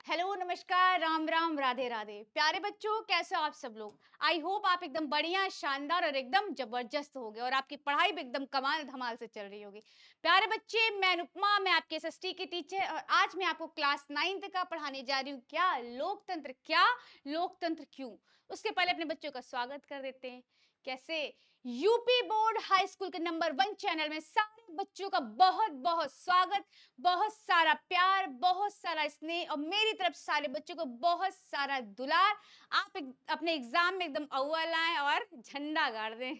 Hello नमस्कार राम राम राधे राधे प्यारे बच्चों, कैसे हो आप सब लोग। आई होप आप एकदम बढ़िया शानदार और एकदम जबरदस्त होगे और आपकी पढ़ाई भी एकदम कमाल धमाल से चल रही होगी। प्यारे बच्चे, मैं अनुपमा, मैं आपके एसएसटी की टीचर और आज मैं आपको क्लास 9th का पढ़ाने जा रही हूँ। क्या लोकतंत्र क्यों। उसके पहले अपने बच्चों का स्वागत कर देते हैं। कैसे यूपी बोर्ड हाई स्कूल के नंबर 1 चैनल में सारे बच्चों का बहुत बहुत स्वागत, बहुत सारा प्यार, बहुत सारा स्नेह और मेरी तरफ से सारे बच्चों को बहुत सारा दुलार। आप अपने एग्जाम में एकदम अव्वल आए और झंडा गाड़ दें।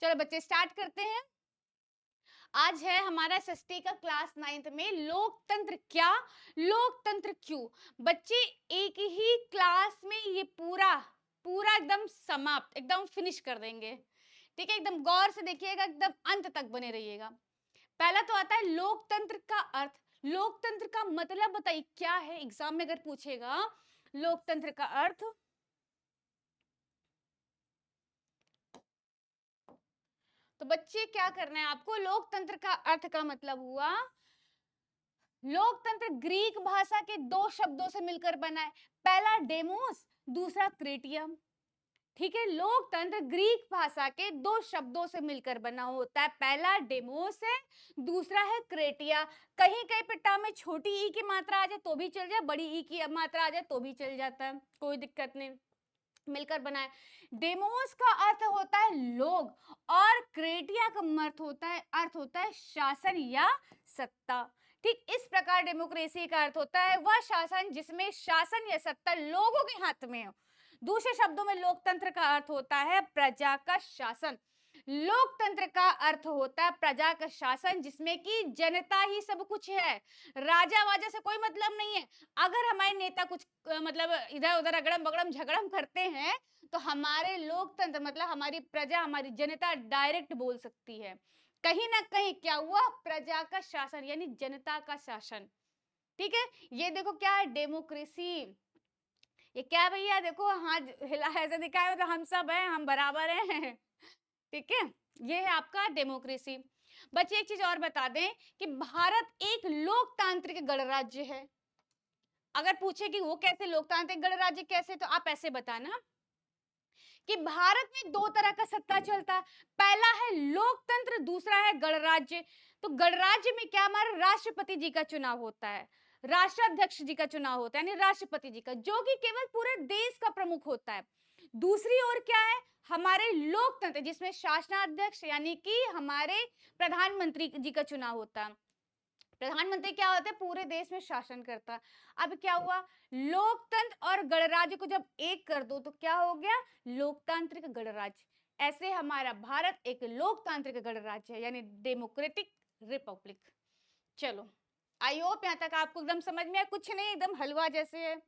चलो बच्चे स्टार्ट करते हैं। आज है हमारा एसएसटी का क्लास 9th में लोकतंत्र क्या लोकतंत्र क्यों। बच्चे एक ही क्लास में ये पूरा पूरा एकदम समाप्त एकदम फिनिश कर देंगे। ठीक है, एकदम गौर से देखिएगा, एकदम अंत तक बने रहिएगा। पहला तो आता है लोकतंत्र का अर्थ। लोकतंत्र का मतलब बताइए क्या है, एग्जाम में अगर पूछेगा लोकतंत्र का अर्थ। तो बच्चे क्या करना है आपको, लोकतंत्र का अर्थ का मतलब हुआ लोकतंत्र ग्रीक भाषा के दो शब्दों से मिलकर बना है। पहला डेमोस, दूसरा क्रेटियम। ठीक है, लोकतंत्र ग्रीक भाषा के दो शब्दों से मिलकर बना होता है। पहला डेमोस है, दूसरा है क्रेटिया। कहीं कहीं पे टर्म में छोटी ई की मात्रा आ जाए तो भी चल जाए, बड़ी ई की मात्रा आ जाए तो भी चल जाता है, कोई दिक्कत नहीं। मिलकर बना है। डेमोस का अर्थ होता है लोग और क्रेटिया का अर्थ होता है शासन या सत्ता। ठीक इस प्रकार डेमोक्रेसी का अर्थ होता है वह शासन जिसमें शासन या सत्ता लोगों के हाथ में हो। दूसरे शब्दों में लोकतंत्र का अर्थ होता है प्रजा का शासन। लोकतंत्र का अर्थ होता है प्रजा का शासन जिसमें कि जनता ही सब कुछ है, राजा वाजा से कोई मतलब नहीं है। अगर हमारे नेता कुछ मतलब इधर उधर अगड़म बगड़म झगड़म करते हैं तो हमारे लोकतंत्र मतलब हमारी प्रजा, हमारी जनता डायरेक्ट बोल सकती है। कहीं ना कहीं क्या हुआ, प्रजा का शासन यानी जनता का शासन। ठीक है, ये देखो क्या है डेमोक्रेसी। ये क्या है भैया, देखो हाथ हिला ऐसे दिखाया तो हम सब हैं, हम बराबर हैं। ठीक है, ये है आपका डेमोक्रेसी। बच्चे एक चीज और बता दें कि भारत एक लोकतांत्रिक गणराज्य है। अगर पूछे कि वो कैसे लोकतांत्रिक गणराज्य कैसे, तो आप ऐसे बताना कि भारत में दो तरह का सत्ता चलता है। पहला है लोकतंत्र, दूसरा है गणराज्य। तो गणराज्य में क्या, हमारा राष्ट्रपति जी का चुनाव होता है, राष्ट्राध्यक्ष जी का चुनाव होता है, यानी राष्ट्रपति जी का, जो कि केवल पूरे देश का प्रमुख होता है। दूसरी ओर क्या है, हमारे लोकतंत्र जिसमें शासनाध्यक्ष यानी कि हमारे प्रधानमंत्री जी का चुनाव होता है। प्रधानमंत्री क्या होता है, पूरे देश में शासन करता है। अब क्या हुआ, लोकतंत्र और गणराज्य को जब एक कर दो तो क्या हो गया, लोकतांत्रिक गणराज्य। ऐसे हमारा भारत एक लोकतांत्रिक गणराज्य है यानी डेमोक्रेटिक रिपब्लिक। चलो, आई होप यहाँ तक आपको एकदम समझ में आया, कुछ नहीं एकदम हलवा जैसे है।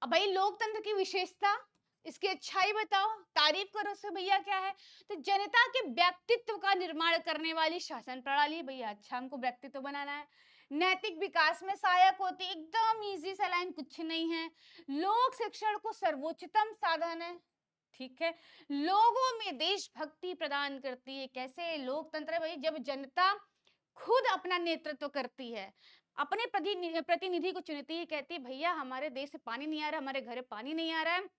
अब भाई लोकतंत्र की विशेषता, इसकी अच्छाई बताओ, तारीफ करो से भैया क्या है। तो जनता के व्यक्तित्व का निर्माण करने वाली शासन प्रणाली। भैया अच्छा, हमको व्यक्तित्व बनाना है। नैतिक विकास में सहायक होती, एकदम इजी सा लाइन, कुछ नहीं है। लोक शिक्षण को सर्वोच्चतम साधन है। ठीक है, लोगों में देशभक्ति प्रदान करती है। कैसे लोकतंत्र है भाई, जब जनता खुद अपना नेतृत्व करती है, अपने प्रतिनिधि को चुनती है, कहती है भैया हमारे देश से पानी नहीं आ रहा, हमारे घर पानी नहीं आ रहा है,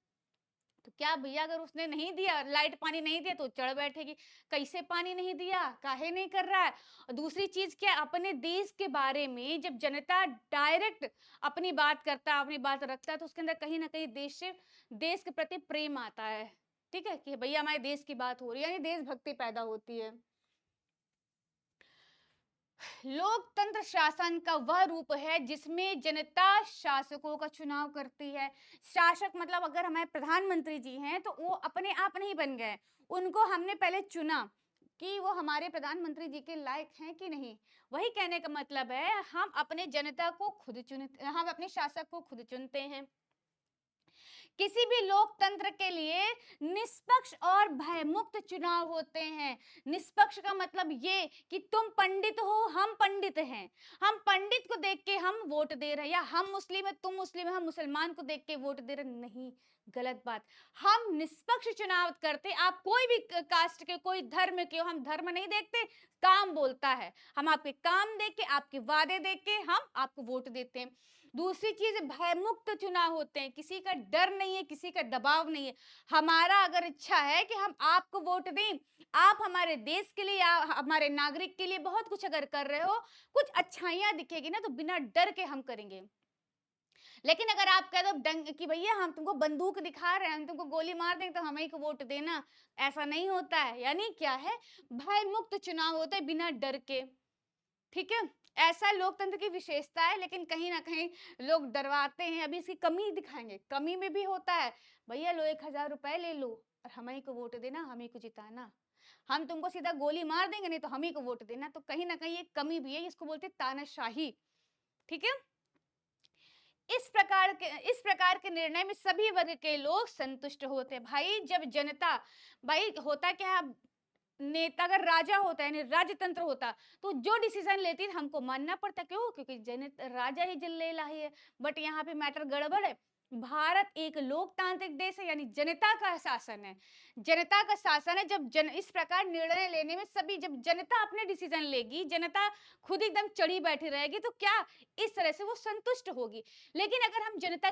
तो क्या भैया अगर उसने नहीं दिया, लाइट पानी नहीं दिया तो चढ़ बैठेगी, कैसे पानी नहीं दिया, काहे नहीं कर रहा है। और दूसरी चीज क्या, अपने देश के बारे में जब जनता डायरेक्ट अपनी बात करता है, अपनी बात रखता है, तो उसके अंदर कहीं ना कहीं देश के प्रति प्रेम आता है। ठीक है, कि भैया हमारे देश की बात हो रही है, यानी देशभक्ति पैदा होती है। लोकतंत्र शासन का वह रूप है जिसमें जनता शासकों का चुनाव करती है। शासक मतलब अगर हमारे प्रधानमंत्री जी हैं तो वो अपने आप नहीं बन गए, उनको हमने पहले चुना कि वो हमारे प्रधानमंत्री जी के लायक हैं कि नहीं। वही कहने का मतलब है, हम अपने जनता को खुद चुनते, हम अपने शासक को खुद चुनते हैं। किसी भी लोकतंत्र के लिए निष्पक्ष और भयमुक्त चुनाव होते हैं। निष्पक्ष का मतलब ये कि तुम पंडित हो, हम पंडित हैं, हम पंडित को देख के हम वोट दे रहे हैं, या हम मुस्लिम है तुम मुस्लिम है, हम मुसलमान को देख के वोट दे रहे नहीं, गलत बात। हम निष्पक्ष चुनाव करते, आप कोई भी कास्ट के, कोई धर्म के हो, हम धर्म नहीं देखते, काम बोलता है। हम आपके काम देख के, आपके वादे देख के हम आपको वोट देते हैं। दूसरी चीज भयमुक्त चुनाव होते हैं, किसी का डर नहीं है, किसी का दबाव नहीं है। हमारा अगर इच्छा है कि हम आपको वोट दें, आप हमारे देश के लिए या हमारे नागरिक के लिए बहुत कुछ अगर कर रहे हो, कुछ अच्छाइयां दिखेगी ना, तो बिना डर के हम करेंगे। लेकिन अगर आप कह दो डंग कि भैया हम तुमको बंदूक दिखा रहे हैं, हम तुमको गोली मार दें तो हमें ही को वोट देना, ऐसा नहीं होता है। यानी क्या है, भय मुक्त चुनाव होता है बिना डर के। ठीक है, ऐसा लोकतंत्र की विशेषता है, लेकिन कहीं ना कहीं लोग डरवाते हैं। अभी इसकी कमी दिखाएंगे, कमी में भी होता है, भैया लो 1000 रुपए ले लो और हम ही को वोट देना, हम ही को जिताना, हम तुमको सीधा गोली मार देंगे, नहीं तो हम ही को वोट देना। तो कहीं ना कहीं एक कमी भी है, इसको बोलते हैं तानाशाही। ठीक है, इस प्रकार के निर्णय में सभी वर्ग के लोग संतुष्ट होते हैं। भाई जब जनता, भाई होता क्या है, नेता अगर राजा होता है, राजतंत्र होता, तो जो डिसीजन लेती है हमको मानना पड़ता। क्यों? क्योंकि राजा ही जिल ले ला है। बट यहाँ पे मैटर गड़बड़ है। भारत एक लोकतांत्रिक देश है, यानी जनता का शासन है। जनता का शासन है। जब इस प्रकार निर्णय लेने में सभी, जब जनता अपने डिसीजन लेगी, जनता खुद एकदम चढ़ी बैठी रहेगी, तो क्या इस तरह से वो संतुष्ट होगी। लेकिन अगर हम जनता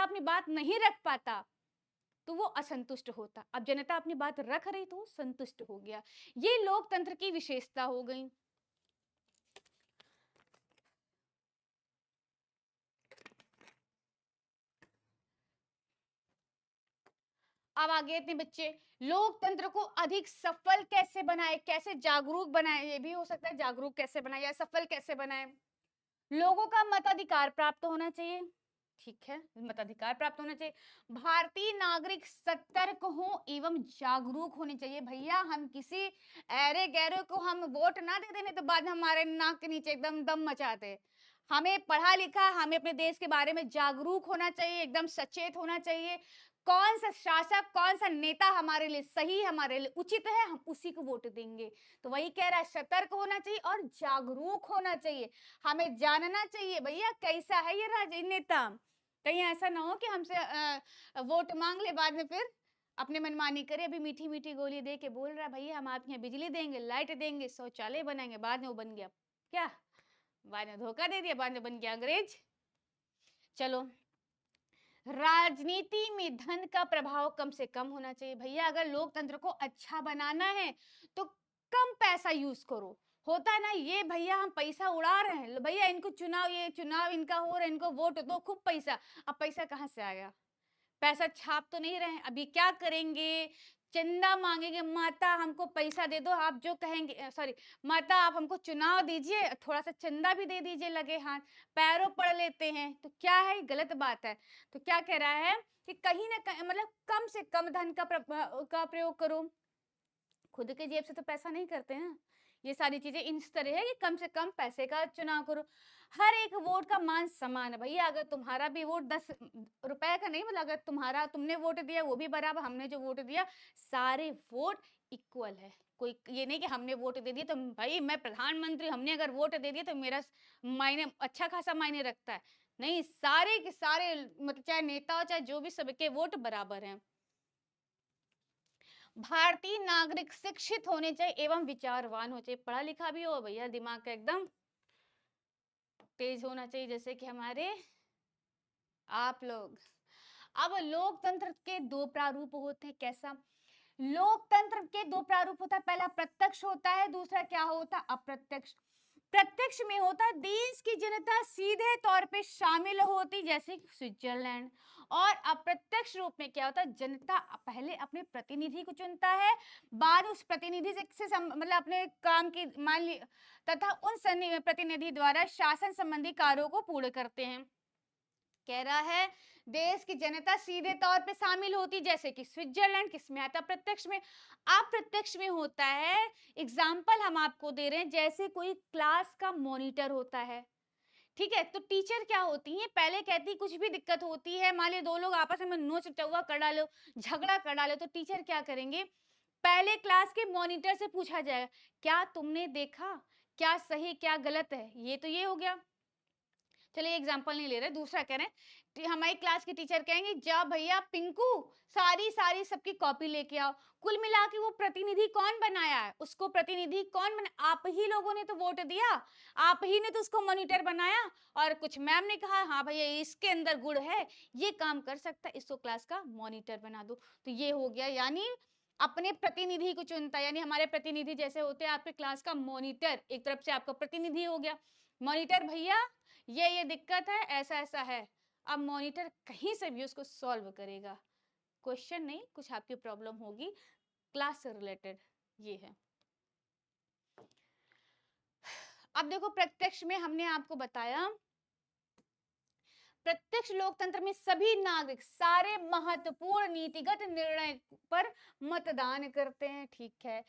अपनी बात नहीं रख पाता, तो वो असंतुष्ट होता। अब जनता अपनी बात रख रही तो संतुष्ट हो गया। ये लोकतंत्र की विशेषता हो गई। अब आगे इतने बच्चे, लोकतंत्र को अधिक सफल कैसे बनाए, कैसे जागरूक बनाए, ये भी हो सकता है, जागरूक कैसे बनाए या सफल कैसे बनाए। लोगों का मताधिकार प्राप्त होना चाहिए। ठीक है, मताधिकार प्राप्त होना चाहिए। भारतीय नागरिक सतर्क हो एवं जागरूक होने चाहिए। भैया हम किसी ऐरे गैरे को हम वोट ना दे देने, तो बाद में हमारे नाक के नीचे एकदम दम मचाते। हमें पढ़ा लिखा, हमें अपने देश के बारे में जागरूक होना चाहिए, एकदम सचेत होना चाहिए। कौन सा शासक, कौन सा नेता हमारे लिए सही, हमारे लिए उचित है, हम उसी को वोट देंगे। तो वही कह रहा है, सतर्क होना चाहिए और जागरूक होना चाहिए। हमें जानना चाहिए भैया कैसा है ये राजनेता। कहीं ऐसा ना हो कि हमसे वोट मांग ले, बाद में फिर अपने मनमानी करे। अभी मीठी मीठी गोली दे के बोल रहा है भैया हम आपके यहाँ बिजली देंगे, लाइट देंगे, शौचालय बनाएंगे, बाद में वो बन गया क्या, बाद में धोखा दे दिया, बाद में बन गया अंग्रेज। चलो, राजनीति में धन का प्रभाव कम से कम होना चाहिए। भैया अगर लोकतंत्र को अच्छा बनाना है तो कम पैसा यूज करो। होता है ना ये, भैया हम पैसा उड़ा रहे हैं, भैया इनको चुनाव, ये चुनाव इनका हो रहा है, इनको वोट दो, खूब पैसा। अब पैसा कहाँ से आएगा? पैसा छाप तो नहीं रहे हैं। अभी क्या करेंगे, चंदा मांगेंगे, माता हमको पैसा दे दो, आप जो कहेंगे, सॉरी, माता आप हमको चुनाव दीजिए, थोड़ा सा चंदा भी दे दीजिए, लगे हाथ, पैरों पड़ लेते हैं। तो क्या है, गलत बात है। तो क्या कह रहा है कि कहीं ना कहीं मतलब कम से कम धन का प्रयोग करो। खुद के जेब से तो पैसा नहीं करते हैं। ये सारी चीजें इस तरह है कि कम से कम पैसे का चुनाव करो। हर एक वोट का मान समान है भैया। अगर तुम्हारा भी वोट 10 रुपए का नहीं, मतलब अगर तुमने वोट दिया वो भी बराबर, हमने जो वोट दिया, सारे वोट इक्वल है। कोई ये नहीं कि हमने वोट दे दिया तो भाई मैं प्रधानमंत्री, हमने अगर वोट दे दिया तो मेरा मायने अच्छा खासा मायने रखता है। नहीं, सारे के सारे, मतलब चाहे नेता हो चाहे जो भी, सबके वोट बराबर हैं। भारतीय नागरिक शिक्षित होने चाहिए एवं विचारवान हो चाहिए। पढ़ा लिखा भी हो भैया, दिमाग का एकदम तेज होना चाहिए, जैसे कि हमारे आप लोग। अब लोकतंत्र के दो प्रारूप होते हैं। कैसा? लोकतंत्र के दो प्रारूप होता है। पहला प्रत्यक्ष होता है, दूसरा क्या होता है, अप्रत्यक्ष। प्रत्यक्ष में होता है देश की जनता सीधे तौर पे शामिल होती, जैसे स्विट्जरलैंड। और अप्रत्यक्ष रूप में क्या होता है, जनता पहले अपने प्रतिनिधि को चुनता है, बाद उस प्रतिनिधि मतलब अपने काम की मान ली, तथा उन प्रतिनिधि द्वारा शासन संबंधी कार्यों को पूर्ण करते हैं। कह रहा है देश की जनता सीधे तौर पे शामिल होती, जैसे कि स्विट्जरलैंड। किसमें आता? प्रत्यक्ष में। अप्रत्यक्ष में होता है, एग्जाम्पल हम आपको दे रहे हैं, जैसे कोई क्लास का मॉनिटर होता है। ठीक है, तो टीचर क्या होती है, पहले कहती कुछ भी दिक्कत होती है, मान ली दो लोग आपस में नोच चौवा कर डालो, झगड़ा कर डालो, तो टीचर क्या करेंगे, पहले क्लास के मॉनिटर से पूछा जाएगा क्या तुमने देखा, क्या सही क्या गलत है, ये तो ये हो गया। चलिए एग्जाम्पल नहीं ले रहे, दूसरा कह रहे हैं हमारी क्लास की टीचर कहेंगे जा भैया पिंकू सारी सारी सबकी कॉपी लेके आओ। कुल मिला के वो प्रतिनिधि कौन बनाया है, उसको प्रतिनिधि कौन बना, आप ही लोगों ने तो वोट दिया, आप ही ने तो उसको मॉनिटर बनाया। और कुछ मैम ने कहा हाँ भैया इसके अंदर गुण है, ये काम कर सकता है, इसको क्लास का मॉनिटर बना दो। तो ये हो गया, यानी अपने प्रतिनिधि को चुनता, यानी हमारे प्रतिनिधि जैसे होते हैं आपके क्लास का मॉनिटर, एक तरफ से आपका प्रतिनिधि हो गया। मॉनिटर भैया ये दिक्कत है, ऐसा ऐसा है, अब मॉनिटर कहीं से भी उसको सॉल्व करेगा, क्वेश्चन नहीं, कुछ आपकी प्रॉब्लम होगी क्लास से रिलेटेड, ये है। अब देखो प्रत्यक्ष में हमने आपको बताया, प्रत्यक्ष लोकतंत्र में सभी नागरिक सारे महत्वपूर्ण नीतिगत निर्णय पर मतदान करते हैं, ठीक है।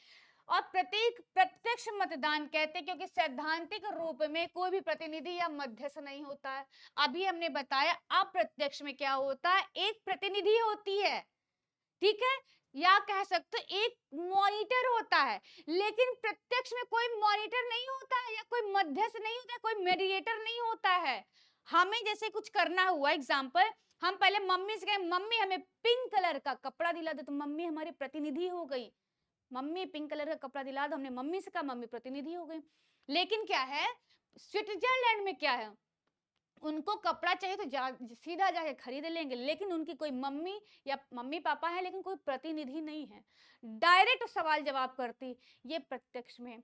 और प्रत्यक्ष मतदान कहते हैं क्योंकि सैद्धांतिक रूप में कोई भी प्रतिनिधि या मध्यस्थ नहीं होता है। अभी हमने बताया अप्रत्यक्ष में क्या होता है, एक प्रतिनिधि होती है, ठीक है, या कह सकते एक मॉनिटर होता है। लेकिन प्रत्यक्ष में कोई मॉनिटर नहीं होता है या कोई मध्यस्थ नहीं होता है, कोई मीडिएटर नहीं होता है। हमें जैसे कुछ करना हुआ, एग्जाम्पल हम पहले मम्मी से कहें मम्मी हमें पिंक कलर का कपड़ा दिला दे, तो मम्मी हमारी प्रतिनिधि हो गई, मम्मी पिंक कलर का कपड़ा दिला दो, हमने मम्मी से कहा, मम्मी प्रतिनिधि हो गई। लेकिन क्या है स्विट्जरलैंड में, क्या है उनको कपड़ा चाहिए तो सीधा जाके खरीद लेंगे, लेकिन उनकी कोई मम्मी या मम्मी पापा है लेकिन कोई प्रतिनिधि नहीं है, डायरेक्ट सवाल जवाब करती। ये प्रत्यक्ष में।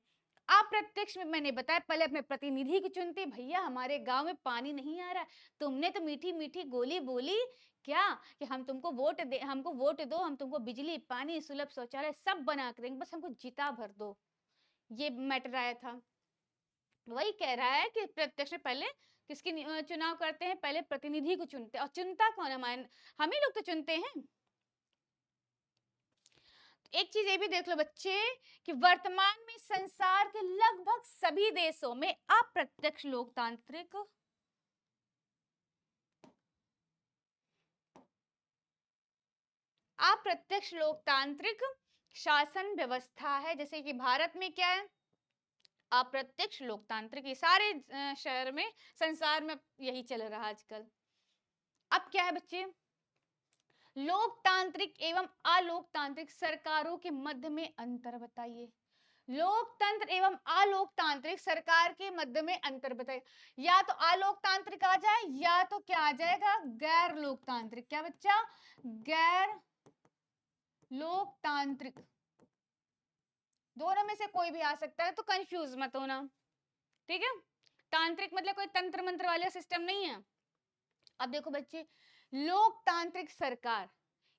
अप्रत्यक्ष में मैंने बताया पहले अपने प्रतिनिधि को चुनती, भैया हमारे गांव में पानी नहीं आ रहा, तुमने तो मीठी मीठी गोली बोली क्या कि हम तुमको वोट दे, हमको वोट दो, हम तुमको बिजली पानी सुलभ शौचालय सब बना कर देंगे, बस हमको जिता भर दो। ये मैटर आया था। वही कह रहा है कि प्रत्यक्ष में पहले किसकी चुनाव करते हैं, पहले प्रतिनिधि को चुनते हैं, और चुनता कौन है, हम ही लोग तो चुनते हैं। एक चीज ये भी देख लो बच्चे कि वर्तमान में संसार के लगभग सभी देशों में अप्रत्यक्ष लोकतांत्रिक शासन व्यवस्था है। जैसे कि भारत में क्या है, अप्रत्यक्ष लोकतांत्रिक, ये सारे शहर में संसार में यही चल रहा है आजकल। अब क्या है बच्चे, लोकतांत्रिक एवं अलोकतांत्रिक सरकारों के मध्य में अंतर बताइए। लोकतंत्र एवं अलोकतांत्रिक सरकार के मध्य में अंतर बताइए। या तो अलोकतांत्रिक आ जाए या तो क्या आ जाएगा, गैर लोकतांत्रिक। क्या बच्चा, गैर लोकतांत्रिक, दोनों में से कोई भी आ सकता है, तो कंफ्यूज मत होना, ठीक है। तांत्रिक मतलब कोई तंत्र मंत्र वाला सिस्टम नहीं है। अब देखो बच्चे, लोकतांत्रिक सरकार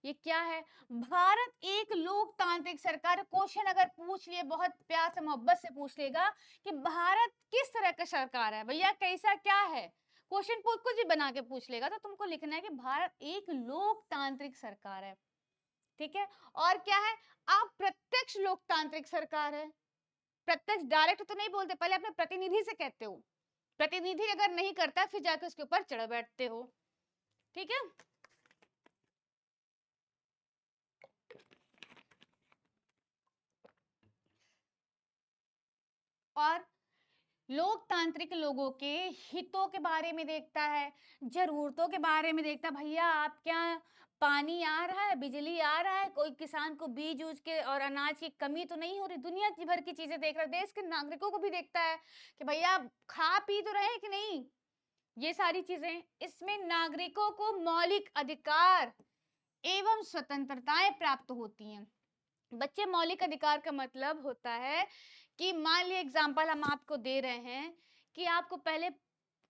ये क्या है, भारत एक लोकतांत्रिक सरकार। क्वेश्चन अगर पूछ लिए बहुत प्यार से मोहब्बत से पूछ लेगा कि भारत किस तरह का सरकार है, भैया कैसा क्या है, क्वेश्चन कुछ भी बना के पूछ लेगा, तो तुमको लिखना है कि भारत एक लोकतांत्रिक सरकार है, ठीक है। और क्या है, अप्रत्यक्ष लोकतांत्रिक सरकार है। प्रत्यक्ष डायरेक्ट तो नहीं बोलते, पहले अपने प्रतिनिधि से कहते हो, प्रतिनिधि अगर नहीं करता फिर जाकर उसके ऊपर चढ़ बैठते हो, ठीक है। और लोकतांत्रिक लोगों के हितों के बारे में देखता है, जरूरतों के बारे में देखता है, भैया आप क्या पानी आ रहा है, बिजली आ रहा है, कोई किसान को बीज उज के और अनाज की कमी तो नहीं हो रही, दुनिया भर की चीजें देख रहा है, देश के नागरिकों को भी देखता है कि भैया खा पी तो रहे कि नहीं, ये सारी चीजें। इसमें नागरिकों को मौलिक अधिकार एवं स्वतंत्रताएं प्राप्त होती हैं। बच्चे मौलिक अधिकार का मतलब होता है कि मान लिया एग्जाम्पल हम आपको दे रहे हैं कि आपको पहले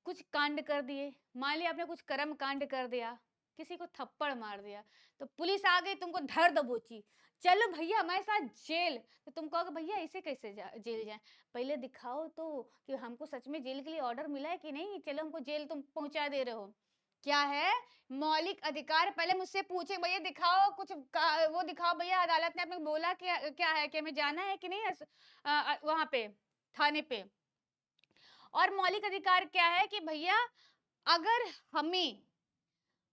कुछ कांड कर दिए, मान लिया आपने कुछ कर्म कांड कर दिया, किसी को थप्पड़ मार दिया, तो पुलिस आ गई तुमको धर दबोची, चलो भैया हमारे साथ जेल, तो तुम कहोगे भैया ऐसे कैसे जेल जाए, पहले दिखाओ तो कि हमको सच में जेल के लिए ऑर्डर मिला है कि नहीं, चलो हमको जेल तुम पहुंचा दे रहे हो। क्या है, मौलिक अधिकार। पहले मुझसे पूछे भैया दिखाओ कुछ वो दिखाओ भैया, अदालत ने आपने बोला क्या है कि हमें जाना है कि नहीं वहां पे थाने पे। और मौलिक अधिकार क्या है कि भैया अगर हमें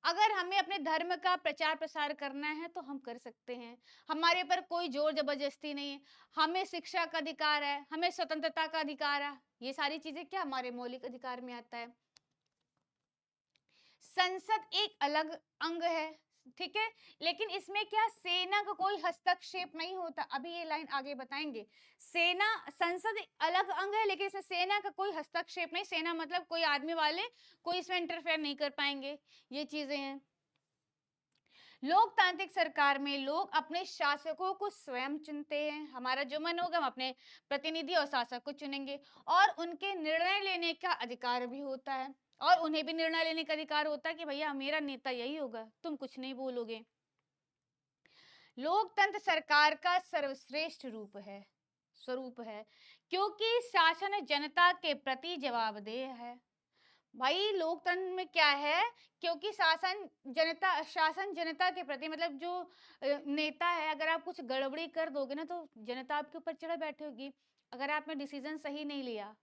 अगर हमें अपने धर्म का प्रचार प्रसार करना है तो हम कर सकते हैं, हमारे पर कोई जोर जबरदस्ती नहीं है, हमें शिक्षा का अधिकार है, हमें स्वतंत्रता का अधिकार है, ये सारी चीजें क्या हमारे मौलिक अधिकार में आता है। संसद एक अलग अंग है, ठीक है, लेकिन इसमें क्या सेना का कोई हस्तक्षेप नहीं होता। अभी ये लाइन आगे बताएंगे। सेना, संसद एक अलग अंग है लेकिन इसमें सेना का कोई हस्तक्षेप नहीं। सेना मतलब कोई आर्मी वाले कोई इसमें इंटरफेयर नहीं कर पाएंगे, ये चीजें हैं। लोकतांत्रिक सरकार में लोग अपने शासकों को स्वयं चुनते हैं। हमारा जो मन होगा हम अपने प्रतिनिधि और शासक को चुनेंगे, और उनके निर्णय लेने का अधिकार भी होता है, और उन्हें भी निर्णय लेने का अधिकार होता है कि भैया मेरा नेता यही होगा, तुम कुछ नहीं बोलोगे। लोकतंत्र सरकार का सर्वश्रेष्ठ स्वरूप है, क्योंकि शासन जनता के प्रति जवाबदेह है। भाई लोकतंत्र में क्या है, क्योंकि शासन जनता के प्रति, मतलब जो नेता है, अगर आप कुछ गड़बड़ी कर दोगे ना तो जनता आपके ऊपर चढ़ बैठेगी। अगर आपने डिसीजन सही नहीं लिया,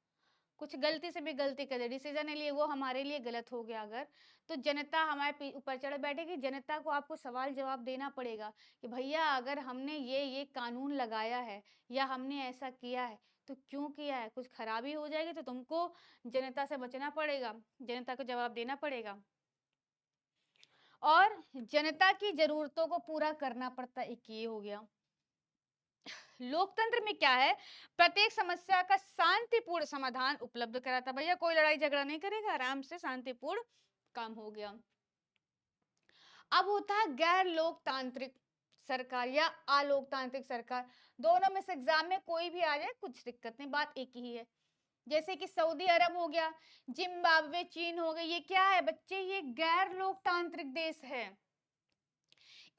कुछ गलती से भी गलती कर दी, डिसीजन नहीं लिए, वो हमारे लिए गलत हो गया अगर, तो जनता हमारे ऊपर चढ़ बैठेगी। जनता को आपको सवाल जवाब देना पड़ेगा कि भैया अगर हमने ये कानून लगाया है या हमने ऐसा किया है तो क्यों किया है, कुछ खराबी हो जाएगी तो तुमको जनता से बचना पड़ेगा, जनता को जवाब देना पड़ेगा, और जनता की जरूरतों को पूरा करना पड़ता है। एक ये हो गया। लोकतंत्र में क्या है, प्रत्येक समस्या का शांतिपूर्ण समाधान उपलब्ध कराता। भैया कोई लड़ाई झगड़ा नहीं करेगा, आराम से शांतिपूर्ण काम हो गया। अब होता है गैर लोकतांत्रिक सरकार या अलोकतांत्रिक सरकार। दोनों में से एग्जाम में कोई भी आ जाए कुछ दिक्कत नहीं, बात एक ही है। जैसे कि सऊदी अरब हो गया, जिम्बाब्वे, चीन हो गए, ये क्या है बच्चे, ये गैर लोकतांत्रिक देश है।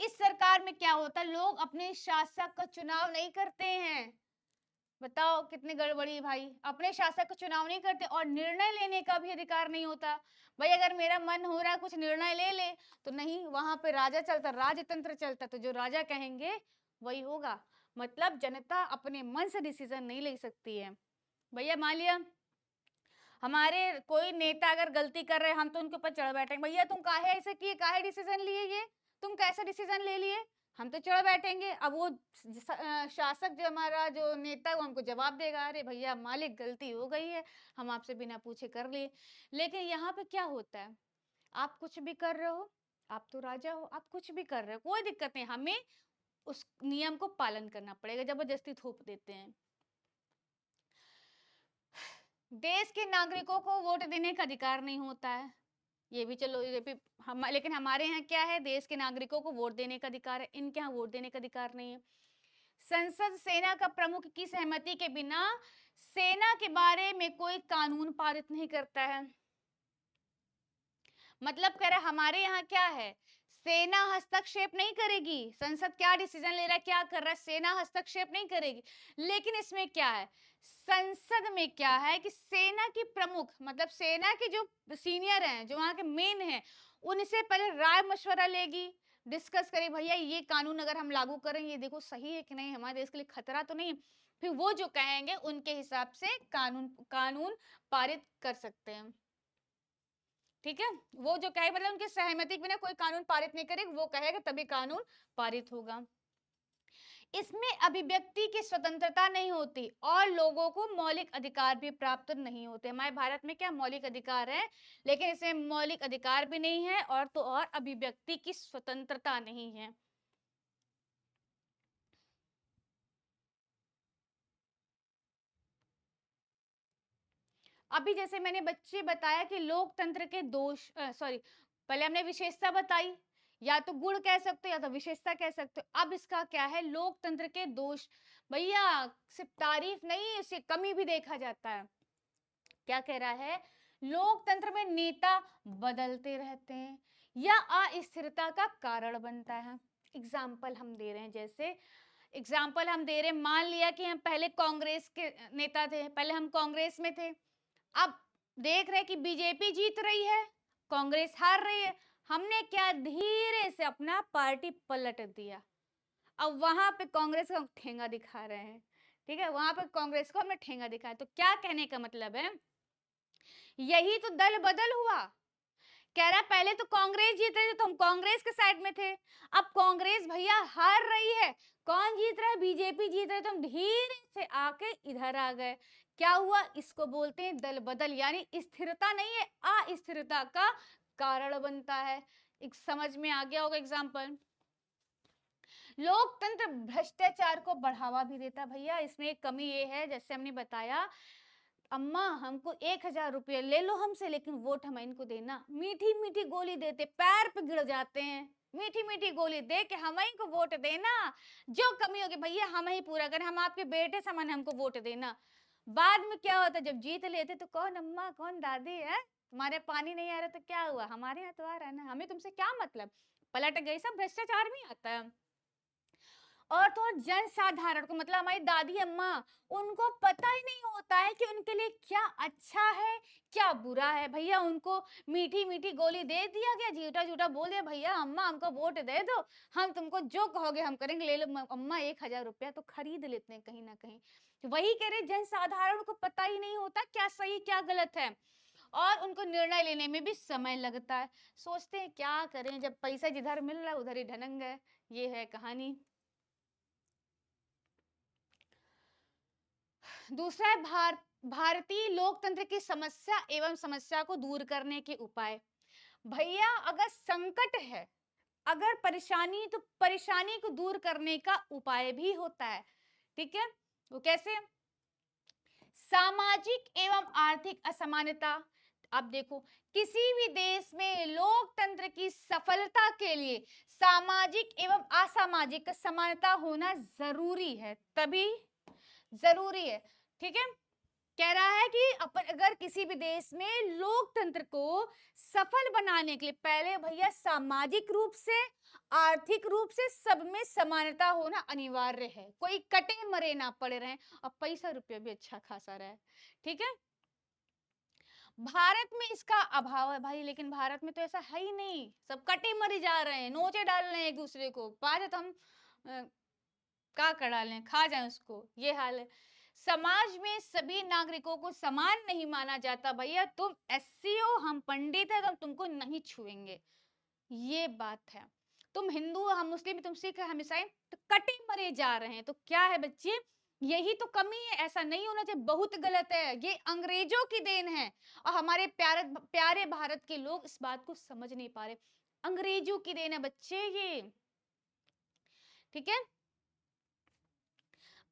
इस सरकार में क्या होता है, लोग अपने शासक का चुनाव नहीं करते हैं। बताओ कितनी गड़बड़ी भाई, अपने शासक का चुनाव नहीं करते और निर्णय लेने का भी अधिकार नहीं होता। भाई अगर मेरा मन हो रहा है कुछ निर्णय ले ले, तो नहीं, वहां पे राजा चलता, राजतंत्र चलता, तो जो राजा कहेंगे वही होगा। मतलब जनता अपने मन से डिसीजन नहीं ले सकती है। भैया मान लिया हमारे कोई नेता अगर गलती कर रहे हैं, हम तो उनके ऊपर चढ़ बैठेंगे, भैया तुम काहे ऐसे किए, काहे डिसीजन लिए, ये तुम कैसा डिसीजन ले लिए, हम तो चढ़ बैठेंगे। अब वो शासक जो हमारा जो नेता है वो हमको जवाब देगा, अरे भैया मालिक गलती हो गई है, हम आपसे बिना पूछे कर लिए। लेकिन यहाँ पे क्या होता है, आप कुछ भी कर रहे हो, आप तो राजा हो, आप कुछ भी कर रहे हो, कोई दिक्कत नहीं, हमें उस नियम को पालन करना पड़ेगा, जबरदस्ती थोप देते हैं। देश के नागरिकों को वोट देने का अधिकार नहीं होता है, ये भी चलो, ये भी हम, लेकिन हमारे यहाँ क्या है, देश के नागरिकों को वोट देने का अधिकार है, इनके यहाँ वोट देने का अधिकार नहीं है। संसद सेना का प्रमुख की सहमति के बिना सेना के बारे में कोई कानून पारित नहीं करता है। मतलब कह रहा है हमारे यहाँ क्या है, सेना हस्तक्षेप नहीं करेगी, संसद क्या डिसीजन ले रहा है, क्या कर रहा है, सेना हस्तक्षेप नहीं करेगी। लेकिन इसमें क्या है, संसद में क्या है कि सेना की प्रमुख, मतलब सेना के जो सीनियर हैं, जो वहां के मेन हैं, उनसे पहले राय मशवरा लेगी, डिस्कस करें भैया ये कानून अगर हम लागू करें, ये देखो सही है कि नहीं, हमारे देश के लिए खतरा तो नहीं। फिर वो जो कहेंगे उनके हिसाब से कानून पारित कर सकते हैं। ठीक है, वो जो कहे, मतलब उनकी सहमति के बिना कोई कानून पारित नहीं करेगा, वो कहेगा तभी कानून पारित होगा। इसमें अभिव्यक्ति की स्वतंत्रता नहीं होती और लोगों को मौलिक अधिकार भी प्राप्त नहीं होते। हमारे भारत में क्या मौलिक अधिकार है, लेकिन इसमें मौलिक अधिकार भी नहीं है, और तो और अभिव्यक्ति की स्वतंत्रता नहीं है। अभी जैसे मैंने बच्चे बताया कि लोकतंत्र के दोष, सॉरी, पहले हमने विशेषता बताई, या तो गुण कह सकते हो या तो विशेषता कह सकते हो। अब इसका क्या है, लोकतंत्र के दोष। भैया सिर्फ तारीफ नहीं, इसे कमी भी देखा जाता है। क्या कह रहा है, लोकतंत्र में नेता बदलते रहते हैं या अस्थिरता का कारण बनता है। एग्जाम्पल हम दे रहे हैं, जैसे एग्जाम्पल हम दे रहे हैं, मान लिया कि हम पहले कांग्रेस के नेता थे, पहले हम कांग्रेस में थे, अब देख रहे कि बीजेपी जीत रही है, कांग्रेस हार रही है, हमने क्या धीरे से अपना पार्टी पलट दिया। अब वहां पे कांग्रेस को ठेंगा दिखा रहे हैं, ठीक है, वहां पे कांग्रेस को हमने ठेंगा दिखाया। तो क्या कहने का मतलब है, यही तो दल बदल हुआ। कह रहा पहले तो कांग्रेस जीत रही थी तो हम कांग्रेस के साइड में थे, अब कांग्रेस भैया हार रही है, कौन जीत रहा है, बीजेपी जीत रही है, तो हम धीरे से आके इधर आ गए। क्या हुआ, इसको बोलते हैं दल बदल, यानी स्थिरता नहीं है, अस्थिरता का कारण बनता है। एक समझ में आ गया होगा एग्जाम्पल। लोकतंत्र भ्रष्टाचार को बढ़ावा भी देता भैया। इसमें एक कमी ये है, जैसे हमने बताया, अम्मा हमको 1,000 रुपये ले लो हमसे, लेकिन वोट हमें इनको देना। मीठी मीठी गोली देते, पैर पे गिर जाते हैं। मीठी मीठी गोली दे के हम ही को वोट देना, जो कमी होगी भैया हम ही पूरा करें, हम आपके बेटे समान, हमको वोट देना। बाद में क्या होता, जब जीत लेते तो कौन अम्मा कौन दादी है, तुम्हारे पानी नहीं आ रहा तो क्या हुआ, हमारे यहाँ तो आ रहा है ना, हमें तुमसे क्या मतलब। पलट गई। सब भ्रष्टाचार में आता है। और तो और जनसाधारण को, मतलब हमारी दादी अम्मा, उनको पता ही नहीं होता है कि उनके लिए क्या अच्छा है क्या बुरा है भैया। उनको मीठी मीठी गोली दे दिया गया, झूठा झूठा बोल दिया, भैया अम्मा हमको वोट दे दो, हम तुमको जो कहोगे हम करेंगे, ले लो अम्मा 1,000 रुपया, तो खरीद लेते हैं कहीं ना कहीं। वही कह रहे, जनसाधारण को पता ही नहीं होता क्या सही क्या गलत है, और उनको निर्णय लेने में भी समय लगता है। सोचते हैं क्या करें, जब पैसा जिधर मिल रहा है उधर ही ढनंग है। ये है कहानी। दूसरा है भारतीय लोकतंत्र की समस्या एवं समस्या को दूर करने के उपाय। भैया अगर संकट है, अगर परेशानी, तो परेशानी को दूर करने का उपाय भी होता है। ठीक है, वो कैसे? सामाजिक एवं आर्थिक असमानता। अब देखो, किसी भी देश में लोकतंत्र की सफलता के लिए सामाजिक एवं असामाजिक समानता होना जरूरी है, तभी जरूरी है। ठीक है, कह रहा है कि अगर किसी भी देश में लोकतंत्र को सफल बनाने के लिए पहले भैया सामाजिक रूप से, आर्थिक रूप से सब में समानता होना अनिवार्य है। कोई कटे मरे ना पड़े रहे, और पैसा रुपया भी अच्छा खासा रहे। ठीक है, भारत में इसका अभाव है भाई, लेकिन भारत में तो ऐसा है ही नहीं। सब कटे मरे जा रहे हैं, नोचे डाल रहे हैं एक दूसरे को, पाए तो हम का कर डालें, खा जाए उसको, ये हाल है। समाज में सभी नागरिकों को समान नहीं माना जाता भैया। तुम एससी हो, हम पंडित है, तो तुमको नहीं छुएंगे, ये बात है। तुम हिंदू, हम मुस्लिम, तुम सिख, हम ईसाई, तो कटे मरे जा रहे हैं। तो क्या है बच्चे, यही तो कमी है। ऐसा नहीं होना चाहिए, बहुत गलत है, ये अंग्रेजों की देन है, और हमारे प्यारे प्यारे भारत के लोग इस बात को समझ नहीं पा रहे। अंग्रेजों की देन है बच्चे ये। ठीक है,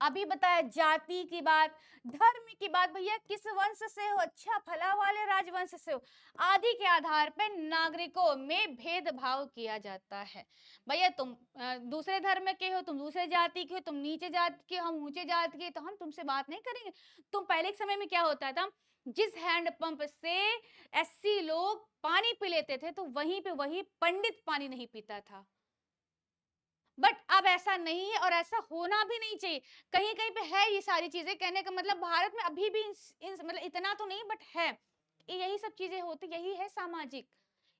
अभी बताया जाति की बात, धर्म की बात। भैया किस वंश से हो, अच्छा फला वाले राजवंश से हो, आदि के आधार पर नागरिकों में भेदभाव किया जाता है। भैया तुम दूसरे धर्म के हो, तुम दूसरे जाति के हो, तुम नीचे जाति के, हम ऊंचे जाति के, तो हम तुमसे बात नहीं करेंगे। तुम पहले के समय में क्या होता था, जिस हैंडपंप से एससी लोग पानी पी लेते थे, तो वहीं पे वही पंडित पानी नहीं पीता था। बट अब ऐसा नहीं है, और ऐसा होना भी नहीं चाहिए। कहीं कहीं पे है ये सारी चीजें, कहने का मतलब भारत में अभी भी मतलब इतना तो नहीं, बट है, यही सब चीजें होती, यही है सामाजिक,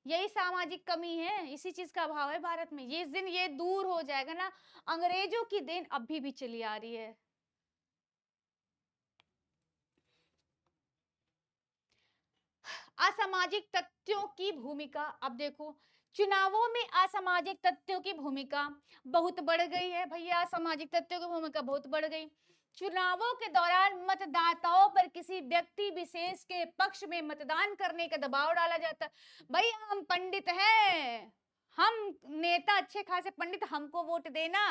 यही सामाजिक कमी है, इसी चीज का अभाव है भारत में। ये दिन ये दूर हो जाएगा ना, अंग्रेजों की देन अभी भी चली आ रही है। असामाजिक तथ्यों की भूमिका। अब देखो, चुनावों में असामाजिक तथ्यों की भूमिका बहुत बढ़ गई है भैया। असामाजिक तथ्यों की भूमिका बहुत बढ़ गई। चुनावों के दौरान मतदाताओं पर किसी व्यक्ति विशेष के पक्ष में मतदान करने का दबाव डाला जाता है। भैया हम पंडित हैं, हम नेता अच्छे खासे पंडित, हमको वोट देना,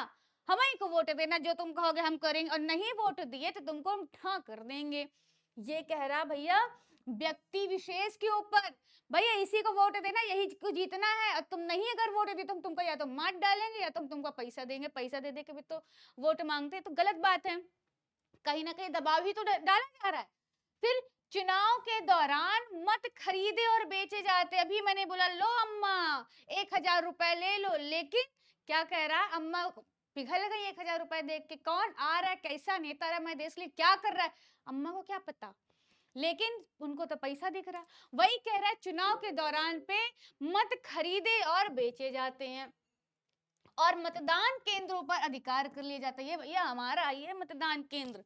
हम ही को वोट देना, जो तुम कहोगे हम करेंगे, और नहीं वोट दिए तो तुमको हम ठां कर देंगे। ये कह रहा भैया व्यक्ति विशेष के ऊपर, भैया इसी को वोट देना, यही को जीतना है, और तुम नहीं अगर वोट दी तो हम तुमको या तो मार डालेंगे या तुमको पैसा देंगे, पैसा दे दे के भी तो वोट मांगते हैं, तो गलत बात है। कहीं ना कहीं दबाव ही तो डाला जा रहा है। फिर चुनाव के दौरान मत खरीदे और बेचे जाते। अभी मैंने बोला लो अम्मा 1,000 रुपए ले लो, लेकिन क्या कह रहा है, अम्मा पिघल गई 1,000 रुपए देख के, कौन आ रहा है, कैसा नेता रहा, मैं देश के लिए क्या कर रहा है, अम्मा को क्या पता, लेकिन उनको तो पैसा दिख रहा। वही कह रहा है, चुनाव के दौरान पे मत खरीदे और बेचे जाते हैं, और मतदान केंद्रों पर अधिकार कर लिया जाता है। ये भैया हमारा ये मतदान केंद्र।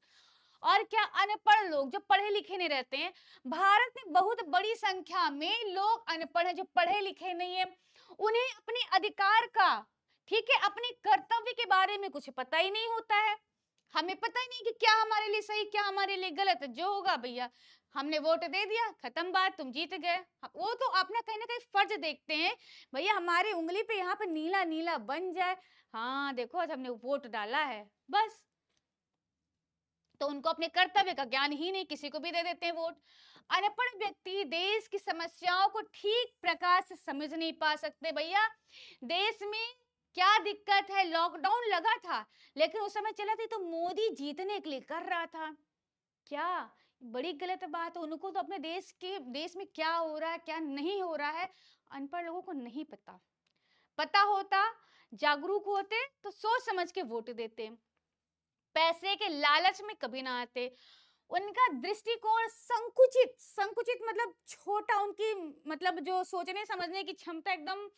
और क्या, अनपढ़ लोग जो पढ़े लिखे नहीं रहते हैं, भारत में बहुत बड़ी संख्या में लोग अनपढ़ हैं, जो पढ़े लिखे नहीं है, उन्हें अपने अधिकार का, ठीक है, अपने कर्तव्य के बारे में कुछ पता ही नहीं होता है। हमें पता ही नहीं कि क्या हमारे लिए सही क्या हमारे लिए गलत है। जो होगा भैया हमने वोट दे दिया, खत्म बात, तुम जीत गए। वो तो अपना कहीं ना कहीं फर्ज देखते हैं, भैया हमारी उंगली पे यहाँ पे नीला नीला बन जाए, हाँ देखो आज हमने वोट डाला है, बस। तो उनको अपने कर्तव्य का ज्ञान ही नहीं, किसी को भी दे देते हैं वोट। अनपढ़ व्यक्ति देश की समस्याओं को ठीक प्रकार से समझ नहीं पा सकते। भैया देश में क्या दिक्कत है, लॉकडाउन लगा था लेकिन उस समय चला था तो मोदी जीतने के लिए कर रहा था, क्या बड़ी गलत बात है। उनको तो अपने देश में क्या हो रहा है क्या नहीं हो रहा है अनपढ़ लोगों को नहीं पता। पता होता, जागरूक होते तो सोच समझ के वोट देते, पैसे के लालच में कभी ना आते। उनका दृष्टिकोण संकुचित, संकुचित मतलब छोटा, उनकी मतलब जो सोचने समझने की क्षमता एकदम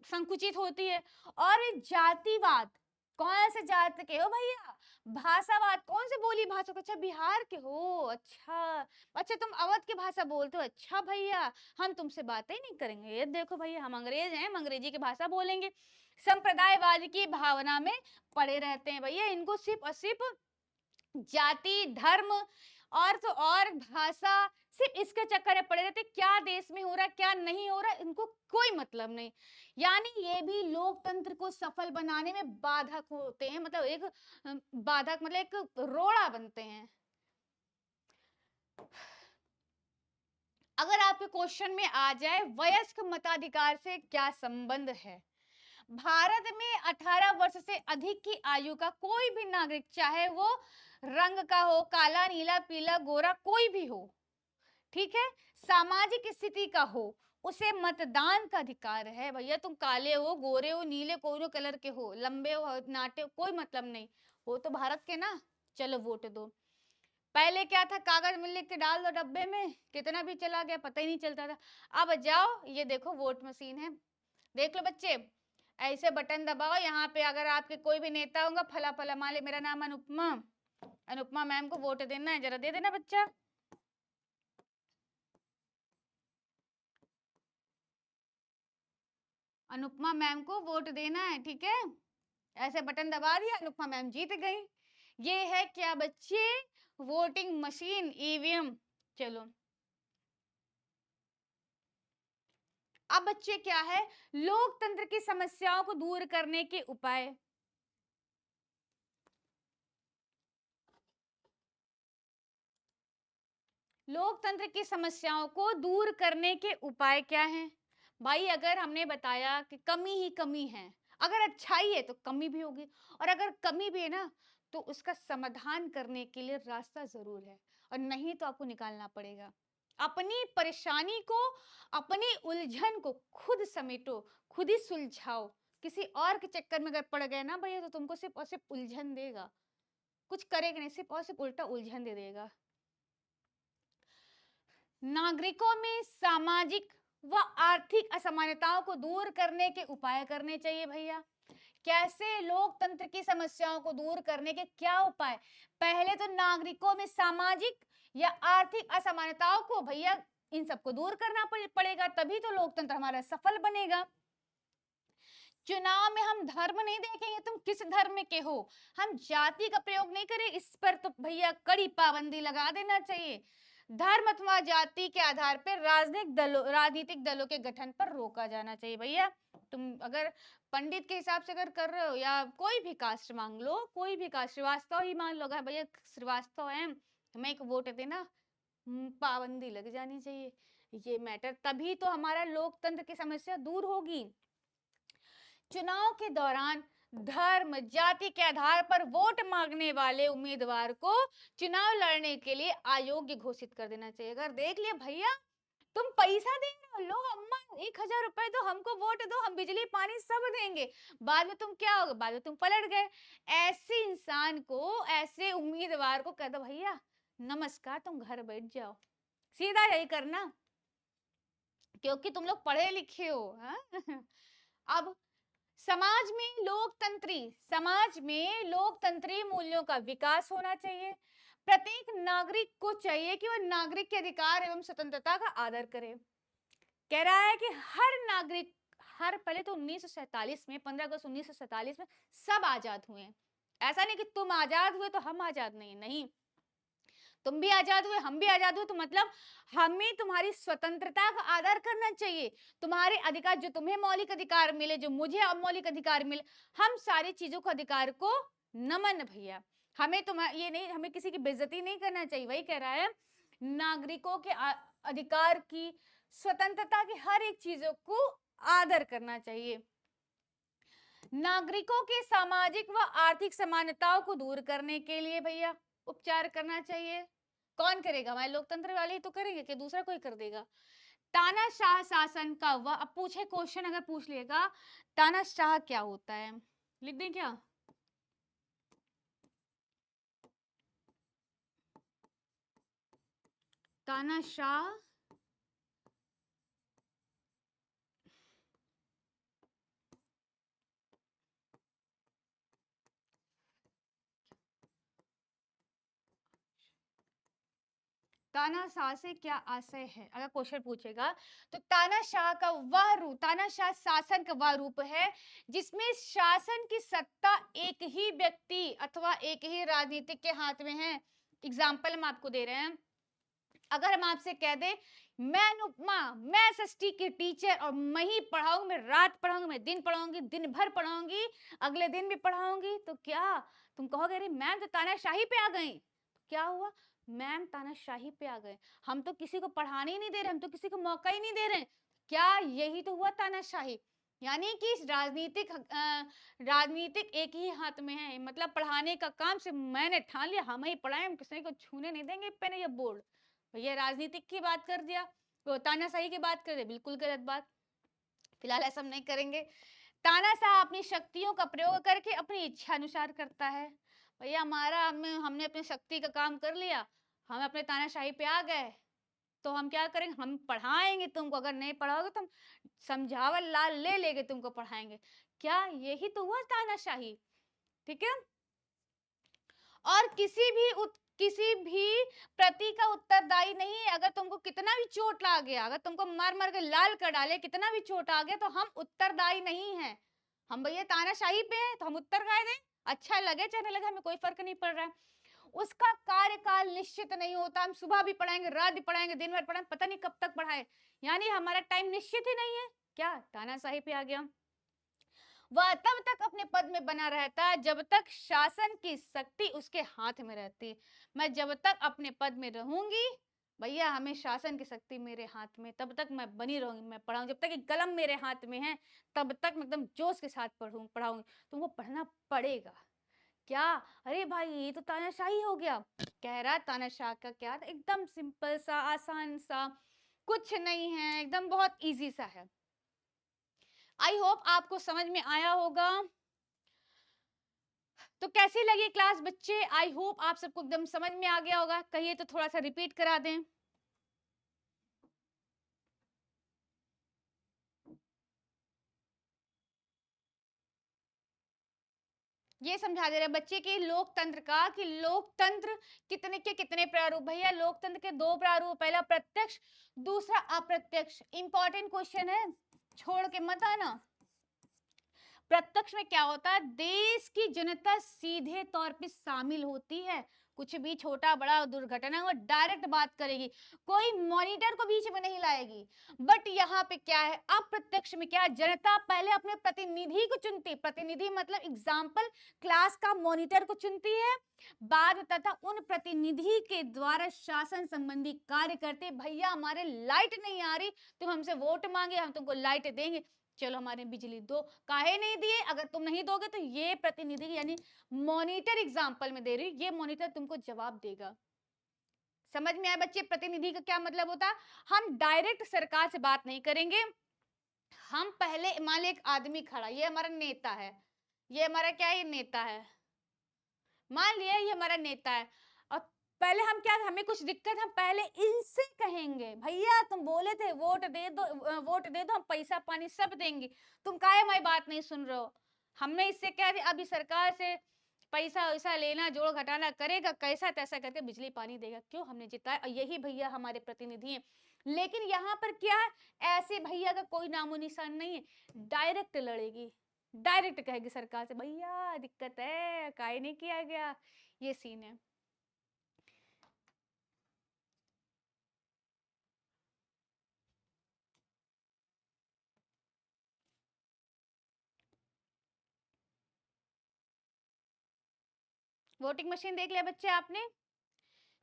संकुचित होती है। और जातिवाद, कौन से जात के हो भैया, भाषावाद, कौन से बोली भाषा को, अच्छा बिहार के हो, अच्छा अच्छा तुम अवध की भाषा बोलते हो, अच्छा भैया हम तुमसे बातें ही नहीं करेंगे, ये देखो भैया हम अंग्रेज हैं, हम अंग्रेजी की भाषा बोलेंगे। संप्रदायवाद की भावना में पड़े रहते हैं भैया, इनको सिर्फ और सिर्फ जाति, धर्म और तो और भाषा, सिर्फ इसके चक्कर में पड़े रहते, क्या देश में हो रहा है क्या नहीं हो रहा है इनको कोई मतलब नहीं। यानी ये भी लोकतंत्र को सफल बनाने में बाधक होते हैं, मतलब एक बाधक मतलब एक रोड़ा बनते हैं। अगर आपके क्वेश्चन में आ जाए वयस्क मताधिकार से क्या संबंध है, भारत में 18 वर्ष से अधिक की आयु का कोई भी नागरिक, चाहे वो रंग का हो, काला, नीला, पीला, गोरा, कोई भी हो, ठीक है, सामाजिक स्थिति का हो, उसे मतदान का अधिकार है। भैया तुम काले हो, गोरे हो, नीले, कोई कलर के हो, लंबे हो, नाटे हो, कोई मतलब नहीं, वो तो भारत के ना, चलो वोट दो। पहले क्या था, कागज में लिख के डाल दो डब्बे में, कितना भी चला गया पता ही नहीं चलता था। अब जाओ, ये देखो वोट मशीन है, देख लो बच्चे, ऐसे बटन दबाओ, यहाँ पे अगर आपके कोई भी नेता होगा, फला फला, मान ले मेरा नाम अनुपमा, अनुपमा मैम को वोट देना है, जरा दे देना बच्चा। अनुपमा मैम को वोट देना है, ठीक है, ऐसे बटन दबा दिया, अनुपमा मैम जीत गई। ये है क्या बच्चे, वोटिंग मशीन, ईवीएम। चलो अब बच्चे क्या है, लोकतंत्र की समस्याओं को दूर करने के उपाय। लोकतंत्र की समस्याओं को दूर करने के उपाय क्या हैं? भाई अगर हमने बताया कि कमी ही कमी है, अगर अच्छाई है तो कमी भी होगी, और अगर कमी भी है ना तो उसका समाधान करने के लिए रास्ता जरूर है, और नहीं तो आपको निकालना पड़ेगा। अपनी परेशानी को, अपनी उलझन को खुद समेटो, खुद ही सुलझाओ। किसी और के चक्कर में अगर पड़ गए ना भैया तो तुमको सिर्फ और सिर्फ उलझन देगा, कुछ करेगा नहीं, सिर्फ और सिर्फ उल्टा उलझन दे देगा। नागरिकों में सामाजिक व आर्थिक असमानताओं को दूर करने के उपाय करने चाहिए भैया। कैसे लोकतंत्र की समस्याओं को दूर करने के क्या उपाय? पहले तो नागरिकों में सामाजिक या आर्थिक असमानताओं को भैया इन सबको दूर करना पड़ेगा, तभी तो लोकतंत्र हमारा सफल बनेगा। चुनाव में हम धर्म नहीं देखेंगे, तुम किस धर्म के हो, हम जाति का प्रयोग नहीं करें, इस पर तो भैया कड़ी पाबंदी लगा देना चाहिए। धर्म अथवा जाति के आधार पर राजनीतिक दलों के गठन पर रोका जाना चाहिए। भैया तुम अगर पंडित के हिसाब से अगर कर रहे हो, या कोई भी कास्ट मांग लो, कोई भी कास्ट, श्रीवास्तव ही मान लो, अगर भैया श्रीवास्तव है हमें एक वोट देना, पाबंदी लग जानी चाहिए। ये मैटर, तभी तो हमारा लोकतंत्र की समस्या दूर होगी। चुनाव के दौरान धर्म, जाति के आधार पर वोट मांगने वाले उम्मीदवार को चुनाव लड़ने के लिए अयोग्य घोषित कर देना चाहिए। अगर देख लिया भैया तुम पैसा दे रहे हो, लो अम्मा 1000 रुपए दो, हमको वोट दो, हम बिजली पानी सब देंगे, बाद में तुम क्या होगा, बाद में तुम पलट गए, ऐसे इंसान को, ऐसे उम्मीदवार को कह दो भैया नमस्कार तुम घर बैठ जाओ, सीधा यही करना, क्योंकि तुम लोग पढ़े लिखे हो। हाँ? अब समाज में लोकतंत्री मूल्यों का विकास होना चाहिए। प्रत्येक नागरिक को चाहिए कि वह नागरिक के अधिकार एवं स्वतंत्रता का आदर करे। कह रहा है कि हर नागरिक, हर पहले तो 1947 में, 15 अगस्त 1947 में सब आजाद हुए, ऐसा नहीं कि तुम आजाद हुए तो हम आजाद नहीं, नहीं, तुम भी आजाद हुए हम भी आजाद हुए, तो मतलब हमें तुम्हारी स्वतंत्रता का आदर करना चाहिए। तुम्हारे अधिकार, जो तुम्हें मौलिक अधिकार मिले, जो मुझे मौलिक अधिकार मिले, हम सारी चीजों को अधिकार को नमन भैया। हमें ये नहीं, हमें किसी की बेइज्जती नहीं करना चाहिए। वही कह रहा है, नागरिकों के अधिकार की, स्वतंत्रता की हर एक चीजों को आदर करना चाहिए। नागरिकों के सामाजिक व आर्थिक समानताओं को दूर करने के लिए भैया उपचार करना चाहिए। कौन करेगा? हमारे लोकतंत्र वाले ही तो करेंगे कि दूसरा कोई कर देगा? तानाशाह शासन का वह, अब पूछे क्वेश्चन अगर पूछ लेगा, तानाशाह क्या होता है, लिख दें क्या? तानाशाह तानाशाह से क्या आशय है, अगर क्वेश्चन पूछेगा तो तानाशाह का वह रूप, तानाशाह शासन का वह रूप है जिसमें शासन की सत्ता एक ही व्यक्ति अथवा एक ही राजनीतिक के हाथ में है। एग्जाम्पल हम आपको दे रहे हैं, अगर हम आपसे कह दें मैं अनुपमा, मैं एसएसटी की टीचर और मैं ही पढ़ाऊंगी, मैं रात पढ़ाऊंगी, मैं दिन पढ़ाऊंगी, दिन भर पढ़ाऊंगी, अगले दिन भी पढ़ाऊंगी, तो क्या तुम कहोगे अरे मैम तो तानाशाही पे आ गई? क्या हुआ? मैम तानाशाही पे आ गए, हम तो किसी को पढ़ाने ही नहीं दे रहे, हम तो किसी को मौका ही नहीं दे रहे। क्या यही तो हुआ तानाशाही? यानी कि राजनीतिक एक ही हाथ में है, मतलब पढ़ाने का काम से मैंने ठान लिया, हम ही पढ़ाएं, हम किसी को छूने नहीं देंगे पेन या बोर्ड। भैया राजनीतिक की बात कर दिया, तो तानाशाही की बात कर दे, बिल्कुल गलत बात। फिलहाल ऐसा हम नहीं करेंगे। तानाशाह अपनी शक्तियों का प्रयोग करके अपनी इच्छा अनुसार करता है। भैया हमने अपनी शक्ति का काम कर लिया, हम अपने तानाशाही पे आ गए, तो हम क्या करेंगे? हम पढ़ाएंगे तुमको, अगर नहीं पढ़ाओगे तो हम समझावल लाल ले लेके तुमको पढ़ाएंगे। क्या यही तो हुआ तानाशाही? ठीक है। और किसी भी प्रति का उत्तरदायी नहीं है। अगर तुमको कितना भी चोट ला गया, अगर तुमको मार मार के लाल कर डाले, कितना भी चोट आ गया, तो हम उत्तरदायी नहीं है। हम भैया तानाशाही पे हैं, तो हम उत्तर काय दें? अच्छा लगे चाहे लगे, हमें कोई फर्क नहीं पड़ रहा है। उसका कार्यकाल निश्चित नहीं होता, हम सुबह भी पढ़ाएंगे, रात भी पढ़ाएंगे, दिन भर पढ़ाएंगे, पता नहीं कब तक पढ़ाए, यानी हमारा टाइम निश्चित ही नहीं है। क्या तानाशाही पे आ गया? वह तब तक अपने पद में बना रहता है जब तक शासन की शक्ति उसके हाथ में रहती। मैं जब तक अपने पद में रहूंगी भैया, हमें शासन की शक्ति मेरे हाथ में, तब तक मैं बनी रहूंगी, मैं पढ़ाऊंगी, जब तक कि कलम मेरे हाथ में है तब तक मैं एकदम जोश के साथ पढ़ाऊंगी। तुमको पढ़ना पड़ेगा। क्या? अरे भाई ये तो तानाशाही हो गया। कह रहा तानाशाह का क्या था? एकदम सिंपल सा, आसान सा, कुछ नहीं है, एकदम बहुत इजी सा है। आई होप आपको समझ में आया होगा। तो कैसी लगी क्लास बच्चे? आई होप आप सबको एकदम समझ में आ गया होगा। कहिए तो थोड़ा सा रिपीट करा दें। ये समझा दे रहे बच्चे के लोकतंत्र का, कि लोकतंत्र कितने के कितने प्रारूप। भैया लोकतंत्र के दो प्रारूप, पहला प्रत्यक्ष, दूसरा अप्रत्यक्ष। इंपॉर्टेंट क्वेश्चन है, छोड़ के मत आना। प्रत्यक्ष में क्या होता है? देश की जनता सीधे तौर पे शामिल होती है, कुछ भी छोटा बड़ा दुर्घटना वो डायरेक्ट बात करेगी, कोई मॉनिटर को बीच में नहीं लाएगी। बट यहाँ पे क्या है? अप्रत्यक्ष में क्या है? जनता पहले अपने प्रतिनिधि को चुनती, प्रतिनिधि मतलब एग्जाम्पल क्लास का मॉनिटर को चुनती है, बाद तथा उन प्रतिनिधि के द्वारा शासन संबंधी कार्य करते। भैया हमारे लाइट नहीं आ रही, तुम हमसे वोट मांगे, हम तुमको लाइट देंगे, चलो हमारे बिजली दो। काहे नहीं दिए? अगर तुम नहीं दोगे तो ये प्रतिनिधि यानी मॉनिटर, एग्जाम्पल में दे रही हूं, ये मॉनिटर तुमको जवाब देगा। समझ में आया बच्चे? प्रतिनिधि का क्या मतलब होता है? हम डायरेक्ट सरकार से बात नहीं करेंगे, हम पहले मान ली एक आदमी खड़ा, ये हमारा नेता है, ये हमारा क्या है? ये नेता है, मान लिया ये हमारा नेता है, और पहले हम क्या, हमें कुछ दिक्कत, हम पहले इनसे कहेंगे भैया तुम बोले थे वोट दे दो, वोट दे दो, हम पैसा पानी सब देंगे, तुम काहे हमारी बात नहीं सुन रहे हो? हमने इससे क्या दिया? अभी सरकार से पैसा वैसा लेना, जोड़ घटाना करेगा, कैसा तैसा करके बिजली पानी देगा। क्यों? हमने जिताया, और यही भैया हमारे प्रतिनिधि हैं। लेकिन यहाँ पर क्या है? ऐसे भैया का कोई नामो निशान नहीं है, डायरेक्ट लड़ेगी। डायरेक्ट कहेगी सरकार से, भैया दिक्कत है, काहे नहीं किया गया, ये सीन है। वोटिंग मशीन देख लिया बच्चे आपने?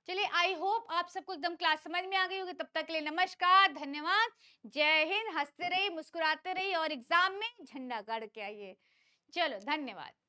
चलिए, आई होप आप सबको एकदम क्लास समझ में आ गई होगी। तब तक के लिए नमस्कार, धन्यवाद, जय हिंद। हंसते रहिए, मुस्कुराते रहिए और एग्जाम में झंडा गाड़ के आइए। चलो, धन्यवाद।